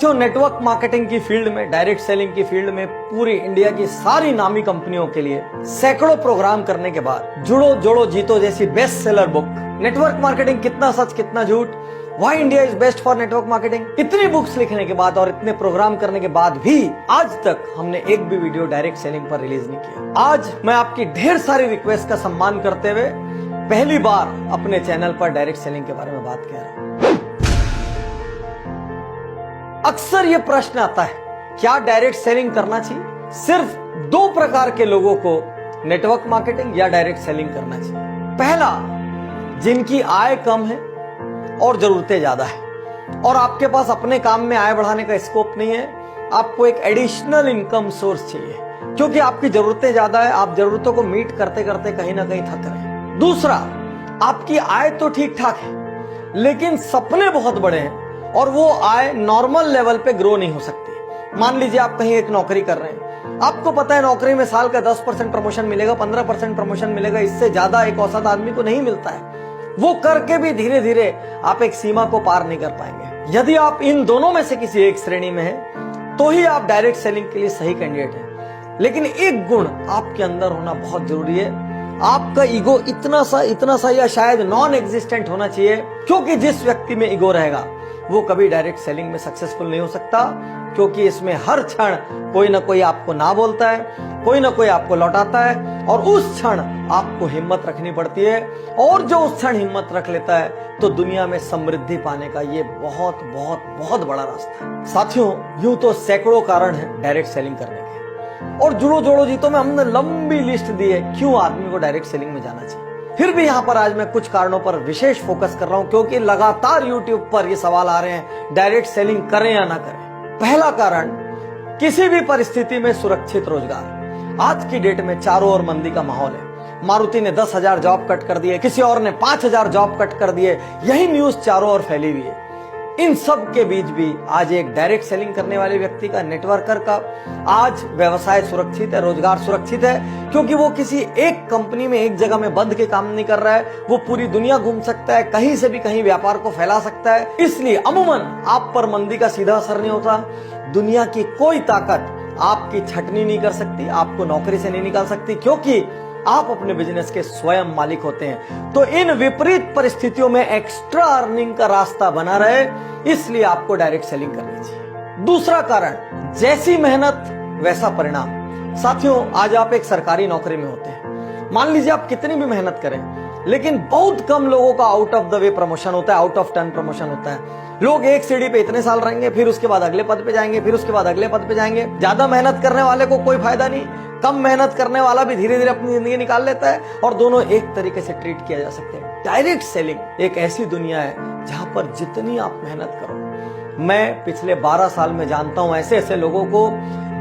साथियों, network marketing की field में, डायरेक्ट सेलिंग की फील्ड में पूरी इंडिया की सारी नामी कंपनियों के लिए सैकड़ों प्रोग्राम करने के बाद जुड़ो जोड़ो जीतो जैसी best seller book, network marketing कितना सच कितना झूठ, why India is best for network marketing, इतनी बुक्स लिखने के बाद और इतने प्रोग्राम करने के बाद भी आज तक हमने एक भी वीडियो डायरेक्ट सेलिंग पर रिलीज नहीं किया। आज मैं आपकी ढेर सारी रिक्वेस्ट का सम्मान करते हुए पहली बार अपने चैनल पर डायरेक्ट सेलिंग के बारे में बात कह रहा हूं। अक्सर यह प्रश्न आता है, क्या डायरेक्ट सेलिंग करना चाहिए? सिर्फ दो प्रकार के लोगों को नेटवर्क मार्केटिंग या डायरेक्ट सेलिंग करना चाहिए। पहला, जिनकी आय कम है और जरूरतें ज्यादा है और आपके पास अपने काम में आय बढ़ाने का स्कोप नहीं है, आपको एक एडिशनल इनकम सोर्स चाहिए क्योंकि आपकी जरूरतें ज्यादा है, आप जरूरतों को मीट करते करते कहीं ना कहीं थक रहे हैं। दूसरा, आपकी आय तो ठीक ठाक है लेकिन सपने बहुत बड़े हैं और वो आय नॉर्मल लेवल पे ग्रो नहीं हो सकती। मान लीजिए आप कहीं एक नौकरी कर रहे हैं, आपको पता है नौकरी में साल का 10% प्रमोशन मिलेगा, 15% प्रमोशन मिलेगा, इससे ज्यादा एक औसत आदमी को नहीं मिलता है। वो करके भी धीरे धीरे आप एक सीमा को पार नहीं कर पाएंगे। यदि आप इन दोनों में से किसी एक श्रेणी में हैं, तो ही आप डायरेक्ट सेलिंग के लिए सही कैंडिडेट हैं। लेकिन एक गुण आपके अंदर होना बहुत जरूरी है, आपका ईगो इतना सा या शायद नॉन एग्जिस्टेंट होना चाहिए, क्योंकि जिस व्यक्ति में ईगो रहेगा वो कभी डायरेक्ट सेलिंग में सक्सेसफुल नहीं हो सकता, क्योंकि इसमें हर क्षण कोई ना कोई आपको ना बोलता है, कोई ना कोई आपको लौटाता है और उस क्षण आपको हिम्मत रखनी पड़ती है। और जो उस क्षण हिम्मत रख लेता है तो दुनिया में समृद्धि पाने का ये बहुत बहुत बहुत बड़ा रास्ता है। साथियों, यूं तो सैकड़ों कारण है डायरेक्ट सेलिंग करने के और जुड़ो जोड़ो जीतो में हमने लंबी लिस्ट दी है क्यों आदमी को डायरेक्ट सेलिंग में जाना चाहिए। फिर भी यहां पर आज मैं कुछ कारणों पर विशेष फोकस कर रहा हूं क्योंकि लगातार YouTube पर ये सवाल आ रहे हैं, डायरेक्ट सेलिंग करें या ना करें। पहला कारण, किसी भी परिस्थिति में सुरक्षित रोजगार। आज की डेट में चारों ओर मंदी का माहौल है। मारुति ने 10,000 जॉब कट कर दिए, किसी और ने 5,000 जॉब कट कर दिए, यही न्यूज चारों ओर फैली हुई है। इन सब के बीच भी आज एक डायरेक्ट सेलिंग करने वाले व्यक्ति का, नेटवर्कर का आज व्यवसाय सुरक्षित है, रोजगार सुरक्षित है, क्योंकि वो किसी एक कंपनी में एक जगह में बंध के काम नहीं कर रहा है, वो पूरी दुनिया घूम सकता है, कहीं से भी कहीं व्यापार को फैला सकता है। इसलिए अमूमन आप पर मंदी का सीधा असर नहीं होता। दुनिया की कोई ताकत आपकी छटनी नहीं कर सकती, आपको नौकरी से नहीं निकाल सकती, क्योंकि आप अपने बिजनेस के स्वयं मालिक होते हैं। तो इन विपरीत परिस्थितियों में एक्स्ट्रा अर्निंग का रास्ता बना रहे, इसलिए आपको डायरेक्ट सेलिंग करनी चाहिए। दूसरा कारण, जैसी मेहनत वैसा परिणाम। साथियों, आज आप एक सरकारी नौकरी में होते हैं, मान लीजिए आप कितनी भी मेहनत करें, लेकिन बहुत कम लोगों का out of the way promotion होता है, आउट ऑफ टर्न प्रमोशन होता है। लोग एक सीढ़ी पे इतने साल रहेंगे, फिर उसके बाद अगले पद पे जाएंगे, फिर उसके बाद अगले पद पे जाएंगे। ज्यादा मेहनत करने वाले को कोई फायदा नहीं, कम मेहनत करने वाला भी धीरे धीरे अपनी जिंदगी निकाल लेता है और दोनों एक तरीके से ट्रीट किया जा सकते हैं। डायरेक्ट सेलिंग एक ऐसी दुनिया है जहां पर जितनी आप मेहनत करो, मैं पिछले 12 साल में जानता हूं ऐसे ऐसे लोगों को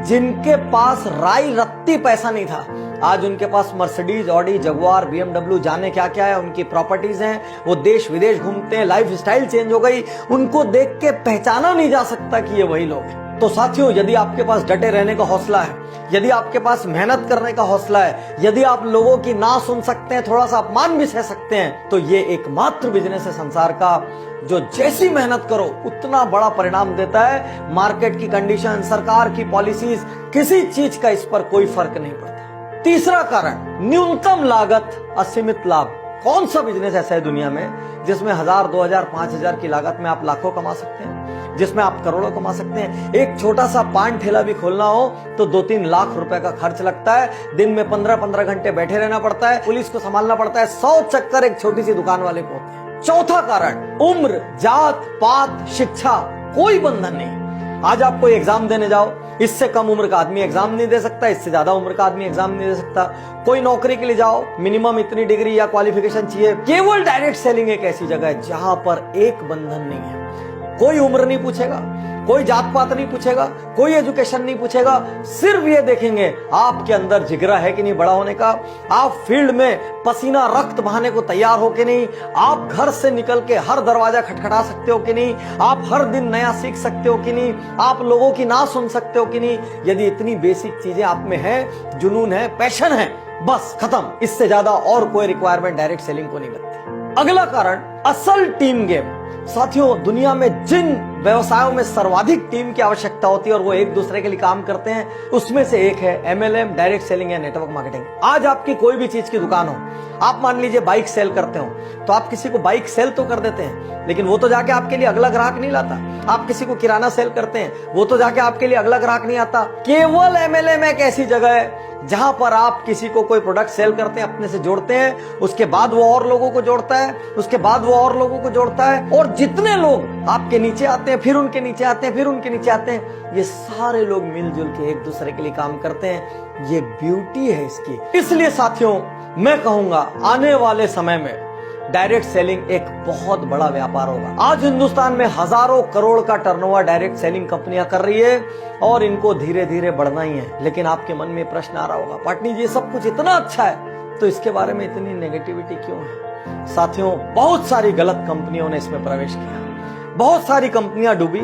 जिनके पास राई रत्ती पैसा नहीं था, आज उनके पास मर्सिडीज, ऑडी, जगुआर, BMW, जाने क्या क्या है, उनकी प्रॉपर्टीज हैं, वो देश विदेश घूमते हैं, लाइफ स्टाइल चेंज हो गई, उनको देख के पहचाना नहीं जा सकता कि ये वही लोग हैं। तो साथियों, यदि आपके पास डटे रहने का हौसला है, यदि आपके पास मेहनत करने का हौसला है, यदि आप लोगों की ना सुन सकते हैं, थोड़ा सा अपमान भी सह सकते हैं, तो ये एकमात्र बिजनेस है संसार का जो जैसी मेहनत करो उतना बड़ा परिणाम देता है। मार्केट की कंडीशन, सरकार की पॉलिसीज, किसी चीज का इस पर कोई फर्क नहीं पड़ता। तीसरा कारण, न्यूनतम लागत असीमित लाभ। कौन सा बिजनेस ऐसा है दुनिया में जिसमें 1,000, 2,000, 5,000 की लागत में आप लाखों कमा सकते हैं, जिसमें आप करोड़ों कमा सकते हैं? एक छोटा सा पान ठेला भी खोलना हो तो 2-3 लाख रुपए का खर्च लगता है, दिन में 15-15 घंटे बैठे रहना पड़ता है, पुलिस को संभालना पड़ता है, 100 चक्कर एक छोटी सी दुकान वाले को होते हैं। चौथा कारण, उम्र, जात पात, शिक्षा, कोई बंधन नहीं। आज आप कोई एग्जाम देने जाओ, इससे कम उम्र का आदमी एग्जाम नहीं दे सकता, इससे ज्यादा उम्र का आदमी एग्जाम नहीं दे सकता। कोई नौकरी के लिए जाओ, मिनिमम इतनी डिग्री या क्वालिफिकेशन चाहिए। केवल डायरेक्ट सेलिंग एक ऐसी जगह है जहां पर एक बंधन नहीं है, कोई उम्र नहीं पूछेगा, कोई जात पात नहीं पूछेगा, कोई एजुकेशन नहीं पूछेगा, सिर्फ ये देखेंगे आपके अंदर जिगरा है कि नहीं बड़ा होने का, आप फील्ड में पसीना रक्त बहाने को तैयार हो कि नहीं, आप घर से निकल के हर दरवाजा खटखटा सकते हो कि नहीं, आप हर दिन नया सीख सकते हो कि नहीं, आप लोगों की ना सुन सकते हो कि नहीं। यदि इतनी बेसिक चीजें आप में है, जुनून है, पैशन है, बस खत्म। इससे ज्यादा और कोई रिक्वायरमेंट डायरेक्ट सेलिंग को नहीं लगती। अगला कारण, असल टीम गेम। साथियों, दुनिया में जिन व्यवसायों में सर्वाधिक टीम की आवश्यकता होती है और वो एक दूसरे के लिए काम करते हैं, उसमें से एक है MLM, डायरेक्ट सेलिंग या नेटवर्क मार्केटिंग। आज आपकी कोई भी चीज की दुकान हो, आप मान लीजिए बाइक सेल करते हो, तो आप किसी को बाइक सेल तो कर देते हैं, लेकिन वो तो जाके आपके लिए अगला ग्राहक नहीं लाता। आप किसी को किराना सेल करते हैं, वो तो जाके आपके लिए अगला ग्राहक नहीं आता। केवल MLM एक ऐसी जगह है जहां पर आप किसी को कोई प्रोडक्ट सेल करते हैं, अपने से जोड़ते हैं, उसके बाद वो और लोगों को जोड़ता है, उसके बाद वो और लोगों को जोड़ता है, और जितने लोग आपके नीचे आते हैं, फिर उनके नीचे आते हैं, फिर उनके नीचे आते हैं, ये सारे लोग मिलजुल के एक दूसरे के लिए काम करते हैं। ये ब्यूटी है इसकी। इसलिए साथियों, मैं कहूंगा आने वाले समय में डायरेक्ट सेलिंग एक बहुत बड़ा व्यापार होगा। आज हिंदुस्तान में हजारों करोड़ का टर्नओवर डायरेक्ट सेलिंग कंपनियां कर रही है और इनको धीरे धीरे बढ़ना ही है। लेकिन आपके मन में प्रश्न आ रहा होगा, पाटनी जी सब कुछ इतना अच्छा है तो इसके बारे में इतनी नेगेटिविटी क्यों है? साथियों, बहुत सारी गलत कंपनियों ने इसमें प्रवेश किया, बहुत सारी कंपनियां डूबी,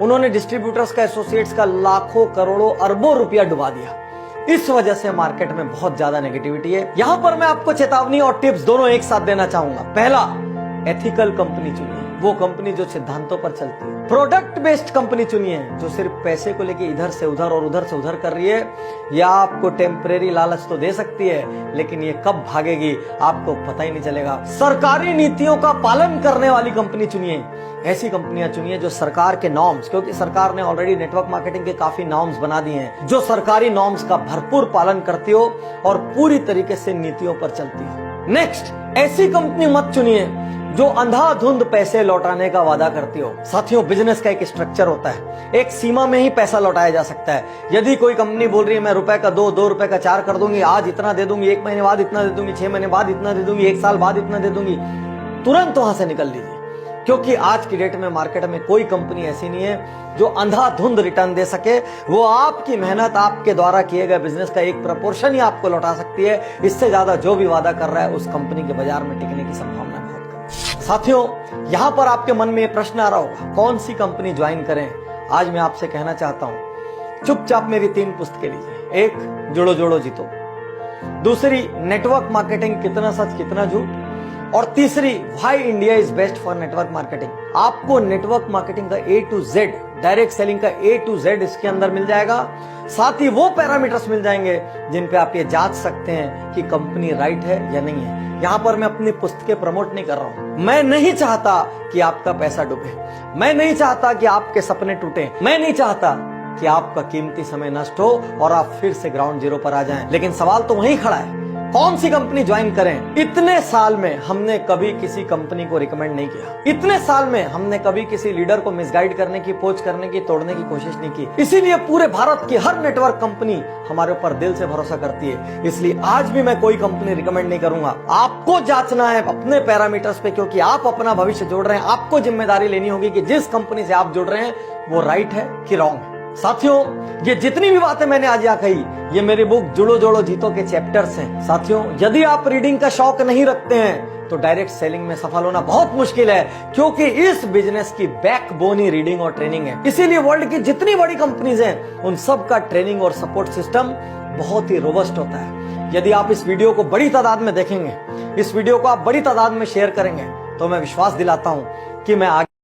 उन्होंने डिस्ट्रीब्यूटर्स का, एसोसिएट्स का लाखों करोड़ों अरबों रुपया डुबा दिया। इस वजह से मार्केट में बहुत ज्यादा नेगेटिविटी है। यहां पर मैं आपको चेतावनी और टिप्स दोनों एक साथ देना चाहूंगा। पहला, एथिकल कंपनी चुनिए, वो कंपनी जो सिद्धांतों पर चलती है। प्रोडक्ट बेस्ड कंपनी चुनिए, जो सिर्फ पैसे को लेके इधर से उधर और उधर से उधर कर रही है, या आपको टेम्परेरी लालच तो दे सकती है, लेकिन ये कब भागेगी आपको पता ही नहीं चलेगा। सरकारी नीतियों का पालन करने वाली कंपनी चुनिए, ऐसी कंपनियां चुनिए जो सरकार के नॉर्म्स, क्योंकि सरकार ने ऑलरेडी नेटवर्क मार्केटिंग के काफी नॉर्म्स बना दिए हैं, जो सरकारी नॉर्म्स का भरपूर पालन करती हो और पूरी तरीके से नीतियों पर चलती हो। नेक्स्ट, ऐसी कंपनी मत चुनिए जो अंधाधुंध पैसे लौटाने का वादा करती हो। साथियों, बिजनेस का एक स्ट्रक्चर होता है, एक सीमा में ही पैसा लौटाया जा सकता है। यदि कोई कंपनी बोल रही है मैं रुपए का 2 रुपए का 4 कर दूंगी, आज इतना दे दूंगी, 1 महीने बाद इतना दे दूंगी, 6 महीने बाद इतना दे दूंगी, 1 साल बाद इतना दे दूंगी, तुरंत वहां से निकल लीजिए। क्योंकि आज की डेट में मार्केट में कोई कंपनी ऐसी नहीं है जो अंधाधुंध रिटर्न दे सके। वो आपकी मेहनत, आपके द्वारा किए गए बिजनेस का एक प्रपोर्शन ही आपको लौटा सकती है। इससे ज्यादा जो भी वादा कर रहा है उस कंपनी के बाजार में टिकने की संभावना बहुत कम है। साथियों, यहां पर आपके मन में प्रश्न आ रहा होगा, कौन सी कंपनी ज्वाइन करें? आज मैं आपसे कहना चाहता हूं, चुपचाप मेरी 3 पुस्तकें लीजिए। एक, जुड़ो जोड़ो जीतो। दूसरी, नेटवर्क मार्केटिंग, कितना सच कितना झूठ। और तीसरी, why India is best for network marketing. आपको नेटवर्क मार्केटिंग का A to Z, direct selling का A to Z इसके अंदर मिल जाएगा। साथ ही वो पैरामीटर्स मिल जाएंगे जिन पे आप ये जांच सकते हैं कि कंपनी राइट है या नहीं है। यहां पर मैं अपनी पुस्तकें प्रमोट नहीं कर रहा हूं। मैं नहीं चाहता कि आपका पैसा डूबे, मैं नहीं चाहता कि आपके सपने टूटे, मैं नहीं चाहता कि आपका कीमती समय नष्ट हो और आप फिर से ग्राउंड जीरो पर आ जाएं। लेकिन सवाल तो वहीं खड़ा है, कौन सी कंपनी ज्वाइन करें? इतने साल में हमने कभी किसी कंपनी को रिकमेंड नहीं किया। इतने साल में हमने कभी किसी लीडर को मिसगाइड करने की, पोच करने की, तोड़ने की कोशिश नहीं की। इसीलिए पूरे भारत की हर नेटवर्क कंपनी हमारे ऊपर दिल से भरोसा करती है। इसलिए आज भी मैं कोई कंपनी रिकमेंड नहीं करूंगा। आपको जांचना है अपने पैरामीटर्स पे, क्योंकि आप अपना भविष्य जोड़ रहे हैं। आपको जिम्मेदारी लेनी होगी कि जिस कंपनी से आप जुड़ रहे हैं वो राइट है कि रॉन्ग है। साथियों, ये जितनी भी बातें मैंने आज यहाँ कही, ये मेरी बुक जुड़ो जोड़ो जीतो के चैप्टर्स हैं। साथियों, यदि आप रीडिंग का शौक नहीं रखते हैं तो डायरेक्ट सेलिंग में सफल होना बहुत मुश्किल है, क्योंकि इस बिजनेस की बैकबोन ही रीडिंग और ट्रेनिंग है। इसीलिए वर्ल्ड की जितनी बड़ी कंपनीज हैं उन सब का ट्रेनिंग और सपोर्ट सिस्टम बहुत ही रोबस्ट होता है। यदि आप इस वीडियो को बड़ी तादाद में देखेंगे, इस वीडियो को आप बड़ी तादाद में शेयर करेंगे, तो मैं विश्वास दिलाता हूं कि मैं आगे